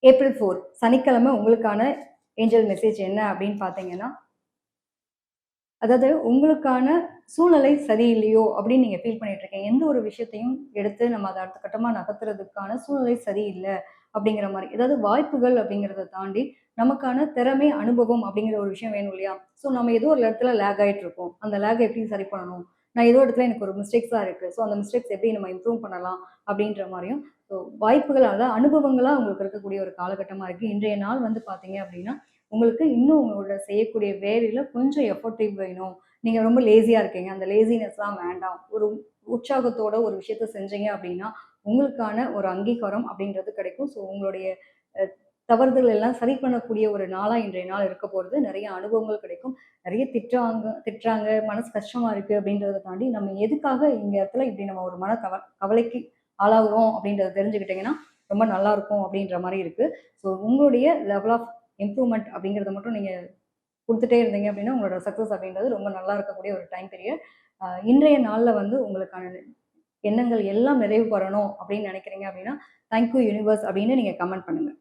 April 4 சனிக்கிழமை உங்களுக்கான angel message என்ன அப்படின்னு பார்த்தீங்கன்னா, அதாவது உங்களுக்கான சூழ்நிலை சரியில்லையோ அப்படின்னு நீங்க ஃபீல் பண்ணிட்டு இருக்கீங்க. எந்த ஒரு விஷயத்தையும் எடுத்து நம்ம அத அடுத்த கட்டமா நகர்த்துறதுக்கான சூழ்நிலை சரியில்ல அப்படிங்கிற மாரி. ஏதாவது வாய்ப்புகள் அப்படிங்கிறத தாண்டி நமக்கான திறமை, அனுபவம் அப்படிங்கிற ஒரு விஷயம் வேணும் இல்லையா? ஸோ நம்ம ஏதோ ஒரு இடத்துல லேக் ஆயிட்டு இருக்கோம். அந்த லேக்க எப்படி சரி பண்ணணும்? நான் ஏதோ இடத்துல எனக்கு ஒரு மிஸ்டேக்ஸா இருக்கு. ஸோ அந்த மிஸ்டேக்ஸ் எப்படி நம்ம இம்ப்ரூவ் பண்ணலாம்? அப்படின்ற மாரியும், ஸோ வாய்ப்புகள் அதாவது அனுபவங்களா உங்களுக்கு இருக்கக்கூடிய ஒரு காலகட்டமா இருக்கு. இன்றைய நாள் வந்து பார்த்தீங்க அப்படின்னா, உங்களுக்கு இன்னும் உங்களோட செய்யக்கூடிய வேலையில கொஞ்சம் எஃபோர்ட்டிவ் வேணும். நீங்க ரொம்ப லேசியா இருக்கீங்க. அந்த லேசினஸ்லாம் வேண்டாம். ஒரு உற்சாகத்தோட ஒரு விஷயத்த செஞ்சீங்க அப்படின்னா, உங்களுக்கான ஒரு அங்கீகாரம் அப்படின்றது கிடைக்கும். ஸோ உங்களுடைய அ தவறுதல் எல்லாம் சரி பண்ணக்கூடிய ஒரு நாளா இன்றைய நாள் இருக்க போறது. நெறைய அனுபவங்கள் கிடைக்கும். நெறைய திட்டுறாங்க, மனசு கஷ்டமா இருக்கு அப்படின்றத தாண்டி, நம்ம எதுக்காக இந்த இடத்துல இப்படி நம்ம ஒரு கவலைக்கு ஆளாகுறோம் அப்படின்றத தெரிஞ்சுக்கிட்டீங்கன்னா, ரொம்ப நல்லாருக்கும் அப்படின்ற மாரி இருக்கு. ஸோ உங்களுடைய லெவல் ஆஃப் இம்ப்ரூவ்மென்ட் அப்படிங்கிறத மட்டும் நீங்க குடுத்துட்டே இருந்தீங்க அப்படின்னா, உங்களோட சக்சஸ் அப்படின்றது ரொம்ப நல்லா இருக்கக்கூடிய ஒரு டைம் பீரியட். இன்றைய நாள்ல வந்து உங்களுக்கான எண்ணங்கள் எல்லாம் நிறைவு பெறணும் அப்படின்னு நினைக்கிறீங்க அப்படின்னா, தேங்க் யூ யூனிவர்ஸ் அப்படின்னு நீங்க கமெண்ட் பண்ணுங்க.